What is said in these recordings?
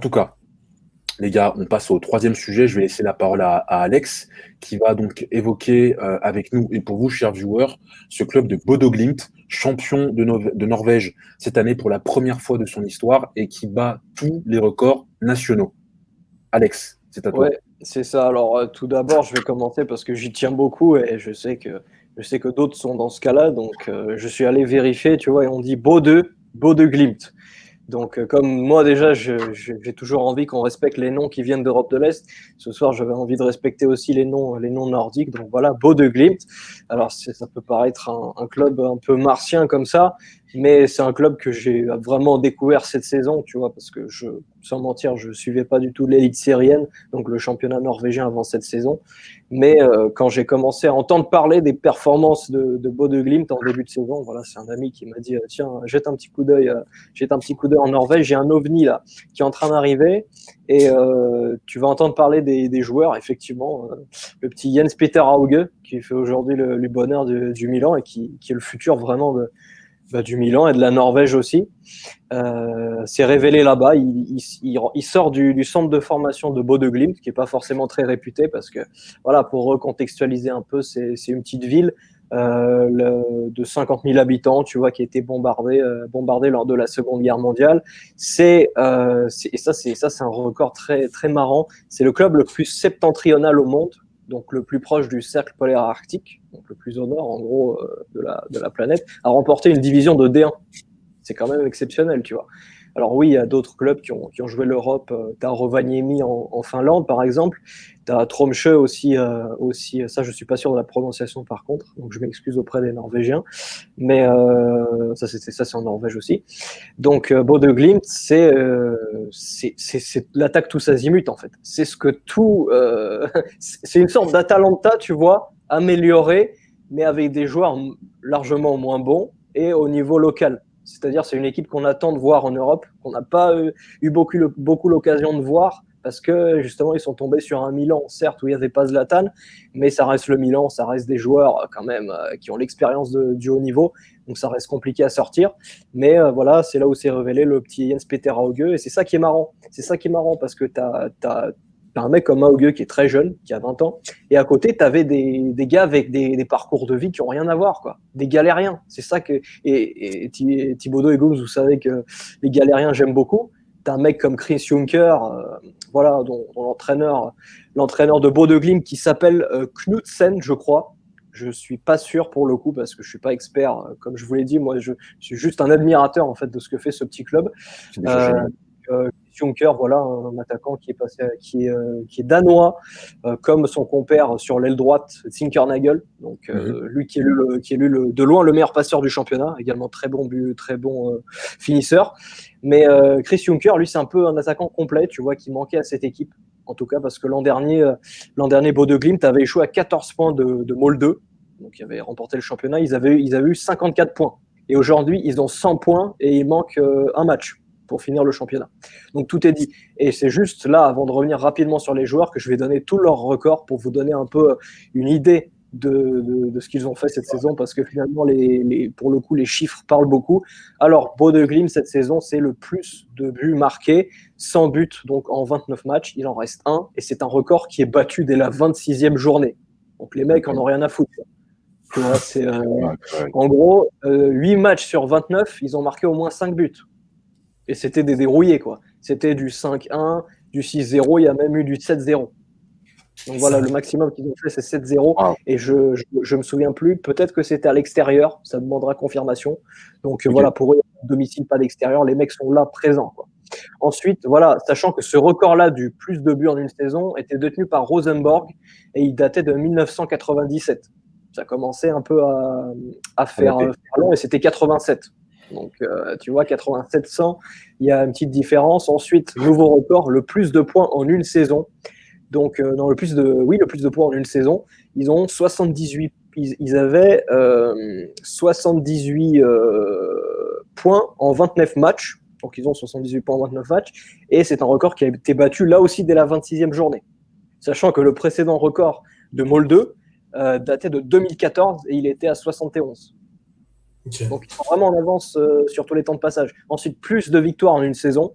En tout cas, les gars, on passe au troisième sujet. Je vais laisser la parole à Alex, qui va donc évoquer avec nous et pour vous, chers viewers, ce club de Bodo Glimt, champion de Norvège cette année pour la première fois de son histoire et qui bat tous les records nationaux. Alex, c'est à toi. Ouais, c'est ça. Alors, tout d'abord, je vais commencer parce que j'y tiens beaucoup et je sais que d'autres sont dans ce cas-là. Donc, je suis allé vérifier, tu vois, et on dit Bode Glimt. Donc, comme moi déjà, j'ai toujours envie qu'on respecte les noms qui viennent d'Europe de l'Est. Ce soir, j'avais envie de respecter aussi les noms nordiques. Donc voilà, Bode Glimt. Alors, ça peut paraître un club un peu martien comme ça, mais c'est un club que j'ai vraiment découvert cette saison, tu vois, parce que sans mentir, je suivais pas du tout l'élite syrienne, donc le championnat norvégien avant cette saison. Mais quand j'ai commencé à entendre parler des performances de Bode Glimt en début de saison, voilà, c'est un ami qui m'a dit tiens, jette un petit coup d'œil en Norvège, j'ai un ovni là qui est en train d'arriver et tu vas entendre parler des joueurs, effectivement, le petit Jens Peter Hauge qui fait aujourd'hui le bonheur du Milan et qui est le futur vraiment du Milan et de la Norvège aussi. S'est révélé là-bas. Il sort du centre de formation de Bode Glimt, qui n'est pas forcément très réputé, parce que, voilà, pour recontextualiser un peu, c'est une petite ville de 50 000 habitants, tu vois, qui a été bombardée lors de la Seconde Guerre mondiale. Et ça, c'est un record très, très marrant. C'est le club le plus septentrional au monde, donc le plus proche du cercle polaire arctique, donc le plus au nord, en gros, de la planète, a remporté une division de D1. C'est quand même exceptionnel, tu vois. Alors oui, il y a d'autres clubs qui ont joué l'Europe. Tu as Rovaniemi en Finlande, par exemple. Tu as Tromsø aussi. Ça, je ne suis pas sûr de la prononciation, par contre. Donc, je m'excuse auprès des Norvégiens. Mais ça, c'est en Norvège aussi. Donc, Bode Glimt, c'est l'attaque tous azimuts, en fait. C'est ce que tout... c'est une sorte d'Atalanta, tu vois, améliorée, mais avec des joueurs largement moins bons et au niveau local. C'est-à-dire, c'est une équipe qu'on attend de voir en Europe, qu'on n'a pas eu beaucoup l'occasion de voir, parce que justement, ils sont tombés sur un Milan, certes, où il n'y avait pas Zlatan, mais ça reste le Milan, ça reste des joueurs quand même qui ont l'expérience du haut niveau, donc ça reste compliqué à sortir. Mais voilà, c'est là où s'est révélé le petit Jens Peter Hauge, et c'est ça qui est marrant. C'est ça qui est marrant, parce que t'as un mec comme Hauge qui est très jeune, qui a 20 ans, et à côté, tu avais des gars avec des parcours de vie qui n'ont rien à voir, quoi. Des galériens. C'est ça que. Et Thibaudot et Gomes, vous savez que les galériens, j'aime beaucoup. Tu as un mec comme Chris Juncker, voilà, dont l'entraîneur de Bode Glimt qui s'appelle Knudsen, je crois. Je ne suis pas sûr pour le coup parce que je ne suis pas expert. Comme je vous l'ai dit, moi, je suis juste un admirateur en fait, de ce que fait ce petit club. C'est déjà génial. Juncker, voilà, un attaquant qui est danois, comme son compère sur l'aile droite, Zinkernagel, donc lui qui est élu de loin le meilleur passeur du championnat, également très bon but, très bon finisseur. Mais Chris Juncker, lui, c'est un peu un attaquant complet, tu vois, qui manquait à cette équipe. En tout cas, parce que l'an dernier, Bode Glimt avait échoué à 14 points de Molde, donc ils avaient remporté le championnat. Ils avaient eu 54 points. Et aujourd'hui, ils ont 100 points et il manque un match pour finir le championnat. Donc tout est dit. Et c'est juste là, avant de revenir rapidement sur les joueurs, que je vais donner tous leurs records pour vous donner un peu une idée de ce qu'ils ont fait cette saison, parce que finalement, pour le coup, les chiffres parlent beaucoup. Alors, Bode Glimt, cette saison, c'est le plus de buts marqués, 100 buts donc en 29 matchs. Il en reste un, et c'est un record qui est battu dès la 26e journée. Donc les mecs en ont rien à foutre. Tu vois, en gros, 8 matchs sur 29, ils ont marqué au moins 5 buts. Et c'était des dérouillés, quoi. C'était du 5-1, du 6-0, il y a même eu du 7-0. Donc voilà, le maximum qu'ils ont fait, c'est 7-0. Wow. Et je me souviens plus, peut-être que c'était à l'extérieur, ça demandera confirmation. Donc voilà, pour eux, domicile, pas d'extérieur, les mecs sont là, présents, quoi. Ensuite, voilà, sachant que ce record-là du plus de buts en une saison était détenu par Rosenborg et il datait de 1997. Ça commençait un peu à faire long et c'était 87. Donc, tu vois, 87-100, il y a une petite différence. Ensuite, nouveau record, le plus de points en une saison. Donc, le plus de points en une saison. Ils ont 78. Ils avaient 78 points en 29 matchs. Donc, ils ont 78 points en 29 matchs. Et c'est un record qui a été battu là aussi dès la 26e journée. Sachant que le précédent record de Molde datait de 2014 et il était à 71. Okay. Donc, ils sont vraiment en avance sur tous les temps de passage. Ensuite, plus de victoires en une saison.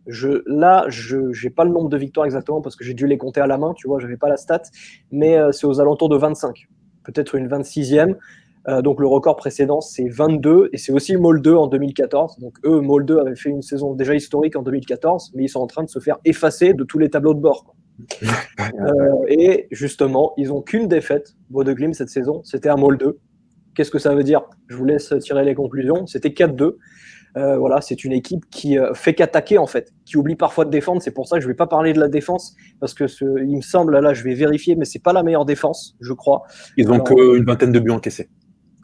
Là, j'ai pas le nombre de victoires exactement parce que j'ai dû les compter à la main, tu vois, j'avais pas la stat, mais c'est aux alentours de 25, peut-être une 26e. Donc le record précédent, c'est 22, et c'est aussi Molde en 2014. Donc eux, Molde avait fait une saison déjà historique en 2014, mais ils sont en train de se faire effacer de tous les tableaux de bord, quoi. Et justement, ils n'ont qu'une défaite, Bode Glimt, cette saison, c'était à Molde. Qu'est-ce que ça veut dire? Je vous laisse tirer les conclusions. C'était 4-2. Voilà, c'est une équipe qui fait qu'attaquer, en fait, qui oublie parfois de défendre. C'est pour ça que je ne vais pas parler de la défense, parce que il me semble, là, je vais vérifier, mais ce n'est pas la meilleure défense, je crois. Ils n'ont qu'une vingtaine de buts encaissés.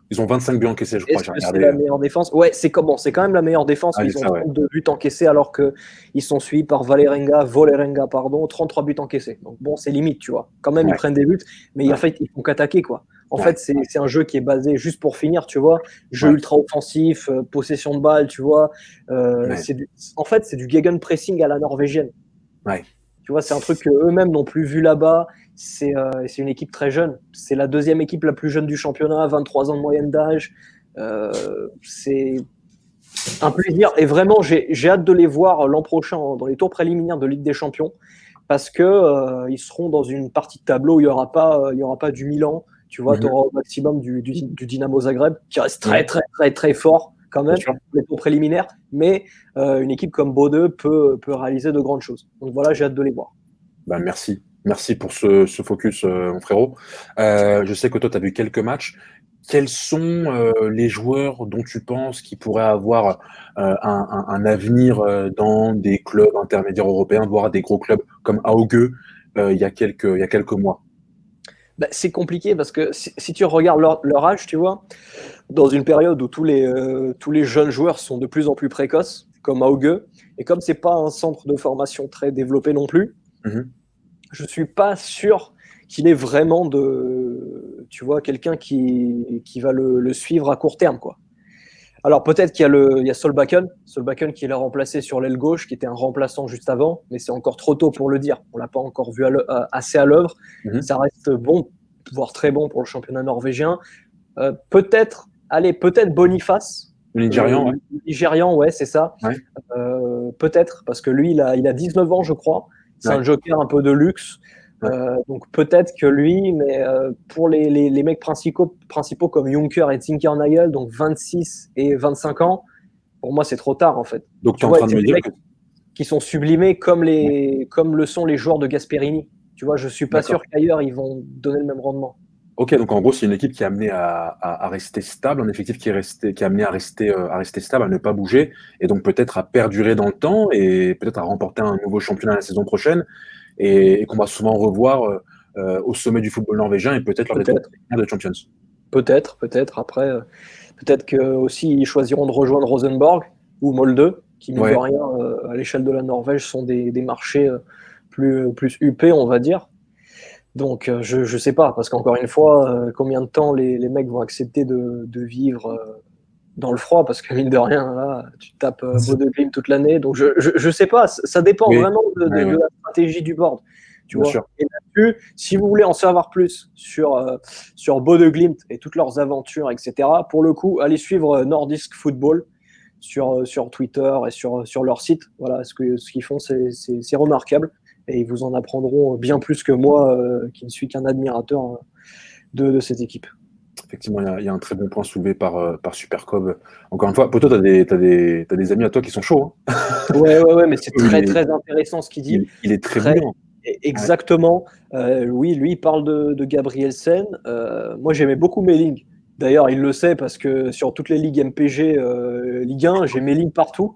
Ils ont 25 buts encaissés, je crois. Est-ce que c'est la meilleure défense? Ouais, c'est quand même la meilleure défense, mais ils ont 32 buts encaissés alors qu'ils sont suivis par Vålerenga, 33 buts encaissés. Donc bon, c'est limite, tu vois. Quand même, ils prennent des buts, mais en fait, ils font qu'attaquer, quoi. En fait, c'est un jeu qui est basé, juste pour finir, tu vois, jeu ultra offensif, possession de balle, tu vois. En fait, c'est du gegenpressing à la norvégienne. Tu vois, c'est un truc qu'eux-mêmes n'ont plus vu là-bas. C'est une équipe très jeune. C'est la deuxième équipe la plus jeune du championnat, 23 ans de moyenne d'âge. C'est un plaisir. Et vraiment, j'ai hâte de les voir l'an prochain dans les tours préliminaires de Ligue des Champions, parce que ils seront dans une partie de tableau où il y aura pas du Milan. Tu vois, tu auras au maximum du Dynamo Zagreb, qui reste très, très, très, très fort quand même, les tours préliminaires. Mais une équipe comme Bode peut réaliser de grandes choses. Donc voilà, j'ai hâte de les voir. Ben, merci. Merci pour ce focus, mon frérot. Je sais que toi, tu as vu quelques matchs. Quels sont les joueurs dont tu penses qu'ils pourraient avoir un avenir dans des clubs intermédiaires européens, voire des gros clubs comme Auge il y a quelques mois? Ben, c'est compliqué parce que si tu regardes leur âge, tu vois, dans une période où tous les jeunes joueurs sont de plus en plus précoces, comme Auge, et comme c'est pas un centre de formation très développé non plus, je suis pas sûr qu'il ait vraiment tu vois, quelqu'un qui va le suivre à court terme, quoi. Alors peut-être qu'il y a Solbakken qui l'a remplacé sur l'aile gauche, qui était un remplaçant juste avant, mais c'est encore trop tôt pour le dire. On l'a pas encore vu assez à l'œuvre. Ça reste bon, voire très bon pour le championnat norvégien. Peut-être Boniface. Le Nigérian, Nigérian, ouais, c'est ça. Peut-être, parce que lui, il a 19 ans, je crois. C'est un joker un peu de luxe. Donc peut-être que lui, mais pour les mecs principaux comme Juncker et Zinkernagel, donc 26 et 25 ans, pour moi c'est trop tard en fait. Donc tu es en train de me dire que qui sont sublimés comme le sont les joueurs de Gasperini. Tu vois, je suis pas sûr qu'ailleurs ils vont donner le même rendement. Ok, donc en gros c'est une équipe qui est amenée à rester stable, un effectif qui est amené à rester stable, à ne pas bouger, et donc peut-être à perdurer dans le temps et peut-être à remporter un nouveau championnat la saison prochaine. Et qu'on va souvent revoir au sommet du football norvégien et peut-être lors des tours de Champions. Peut-être. Après, peut-être que aussi ils choisiront de rejoindre Rosenborg ou Molde, qui mine de rien à l'échelle de la Norvège sont des marchés plus huppés, on va dire. Donc je sais pas, parce qu'encore une fois, combien de temps les mecs vont accepter de vivre dans le froid, parce que mine de rien, là, tu tapes Bode Glimt toute l'année. Donc je sais pas, ça dépend vraiment de la stratégie du board. Tu vois. Et là-dessus, si vous voulez en savoir plus sur Bode Glimt et toutes leurs aventures, etc., pour le coup, allez suivre Nordisk Football sur Twitter et sur leur site. Voilà, ce qu'ils font, c'est remarquable. Et ils vous en apprendront bien plus que moi, qui ne suis qu'un admirateur de cette équipe. Effectivement, il y a un très bon point soulevé par Supercob. Encore une fois, Poto, t'as des amis à toi qui sont chauds. Hein. Ouais, mais c'est très, très intéressant ce qu'il dit. Il est très brillant. Exactement. Oui, lui, il parle de Gabrielsen. Moi, j'aimais beaucoup Melling. D'ailleurs, il le sait parce que sur toutes les ligues MPG, Ligue 1, j'ai Melling partout.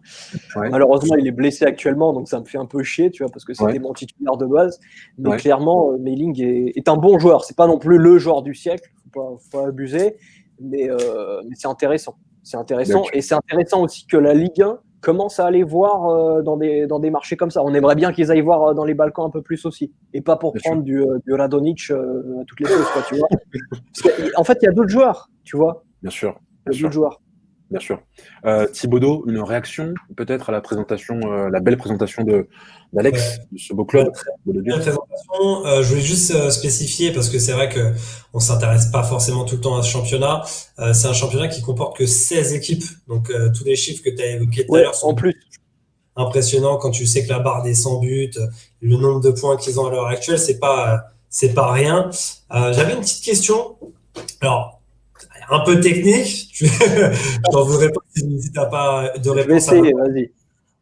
Malheureusement, il est blessé actuellement, donc ça me fait un peu chier, tu vois, parce que c'était mon titulaire de base. Mais clairement, Melling est un bon joueur. C'est pas non plus le joueur du siècle, faut pas abuser, mais c'est intéressant. C'est intéressant, et c'est intéressant aussi que la Ligue 1 commence à aller voir dans des marchés comme ça. On aimerait bien qu'ils aillent voir dans les Balkans un peu plus aussi, et pas pour prendre du Radonjic à toutes les choses, quoi, tu vois. En fait, il y a d'autres joueurs, tu vois. Bien sûr. Il y a d'autres joueurs. Bien sûr. Thibaudot, une réaction peut-être à la présentation, la belle présentation d'Alex, de ce beau club. Je voulais juste spécifier, parce que c'est vrai que on s'intéresse pas forcément tout le temps à ce championnat. C'est un championnat qui comporte que 16 équipes. Donc tous les chiffres que tu as évoqués tout à l'heure sont impressionnant quand tu sais que la barre des 100 buts, le nombre de points qu'ils ont à l'heure actuelle, c'est pas rien. J'avais une petite question. Alors, un peu technique. Je t'en voudrais pas si t'as pas de Je vais réponse à essayer, vas-y.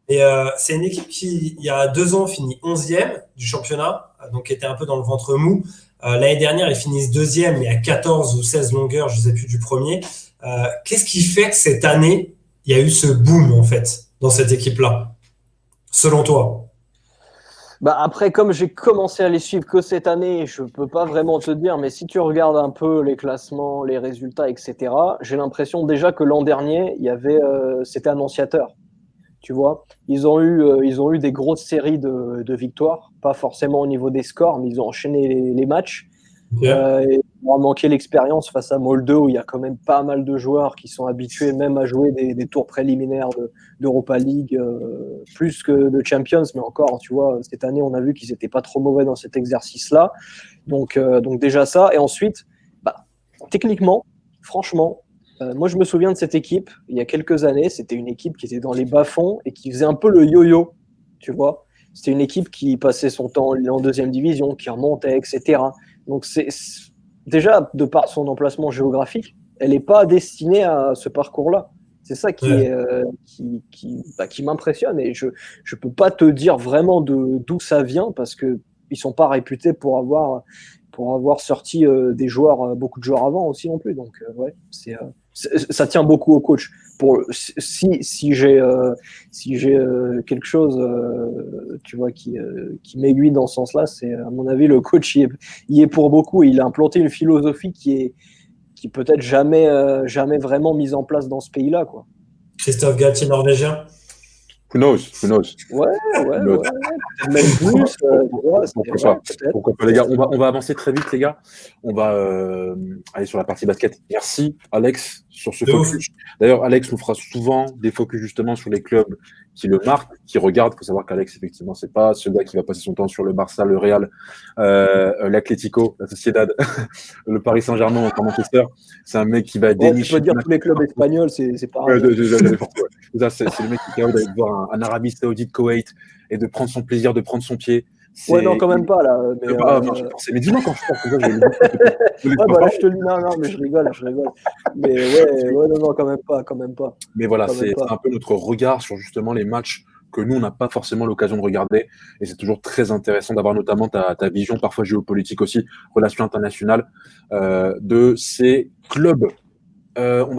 et c'est une équipe qui, il y a 2 ans, finit 11e du championnat, donc qui était un peu dans le ventre mou. L'année dernière, ils finissent 2e, mais à 14 ou 16 longueurs, je ne sais plus du premier. Qu'est-ce qui fait que cette année, il y a eu ce boom, en fait, dans cette équipe-là, selon toi? Bah après, comme j'ai commencé à les suivre que cette année, je peux pas vraiment te dire, mais si tu regardes un peu les classements, les résultats, etc., j'ai l'impression déjà que l'an dernier, c'était annonciateur. Tu vois, ils ont eu des grosses séries de victoires, pas forcément au niveau des scores, mais ils ont enchaîné les matchs. Ok. Et on a manqué l'expérience face à Molde, où il y a quand même pas mal de joueurs qui sont habitués même à jouer des tours préliminaires d'Europa League, plus que de Champions, mais encore, tu vois, cette année, on a vu qu'ils n'étaient pas trop mauvais dans cet exercice-là. Donc déjà ça. Et ensuite, bah, techniquement, franchement, moi je me souviens de cette équipe, il y a quelques années, c'était une équipe qui était dans les bas-fonds et qui faisait un peu le yo-yo, tu vois. C'était une équipe qui passait son temps en deuxième division, qui remontait, etc. Donc déjà, de par son emplacement géographique, elle n'est pas destinée à ce parcours-là. C'est ça Ouais. qui m'impressionne et je ne peux pas te dire vraiment d'où ça vient parce qu'ils ne sont pas réputés pour avoir sorti beaucoup de joueurs avant aussi non plus. Donc, ouais, ça tient beaucoup au coach. Si j'ai quelque chose tu vois, qui m'aiguille dans ce sens-là, c'est à mon avis, le coach y est pour beaucoup. Il a implanté une philosophie qui peut-être jamais vraiment mise en place dans ce pays-là, quoi. Christophe Galtier, norvégien. Who knows? Who knows? Ouais, ouais, Who knows? ouais, peut-être même plus. Tu vois, Pourquoi ouais, pas? peut-être. Pourquoi pas, les gars? On va avancer très vite, les gars. On va aller sur la partie basket. Merci, Alex, sur ce De ouf. focus. D'ailleurs, Alex nous fera souvent des focus justement sur les clubs qui le marquent, qui regardent. Il faut savoir qu'Alex, effectivement, c'est pas ce gars qui va passer son temps sur le Barça, le Real, l'Atlético, la Sociedad, le Paris Saint-Germain, encore Manchester. C'est un mec qui va Ouais, tu dénicher. peux dire tous les clubs espagnols, c'est Ouais, pareil. j'avais forcé, ouais. C'est le mec qui est capable d'aller voir un Arabie Saoudite, Koweït, et de prendre son plaisir, de prendre son pied. Ouais, non, C'est. quand même pas, là. Mais, Ah, non, j'ai forcé. Mais dis-moi quand je force, comme ça, je le laisse ouais, pas bah là, parler. je te dis, non, non, mais je rigole, je rigole. Mais ouais, non, non, quand même pas, quand même pas, Mais voilà, quand même c'est pas. un peu notre regard sur justement les matchs que nous, on n'a pas forcément l'occasion de regarder. Et c'est toujours très intéressant d'avoir notamment ta vision, parfois géopolitique aussi, relations internationales, de ces clubs. On va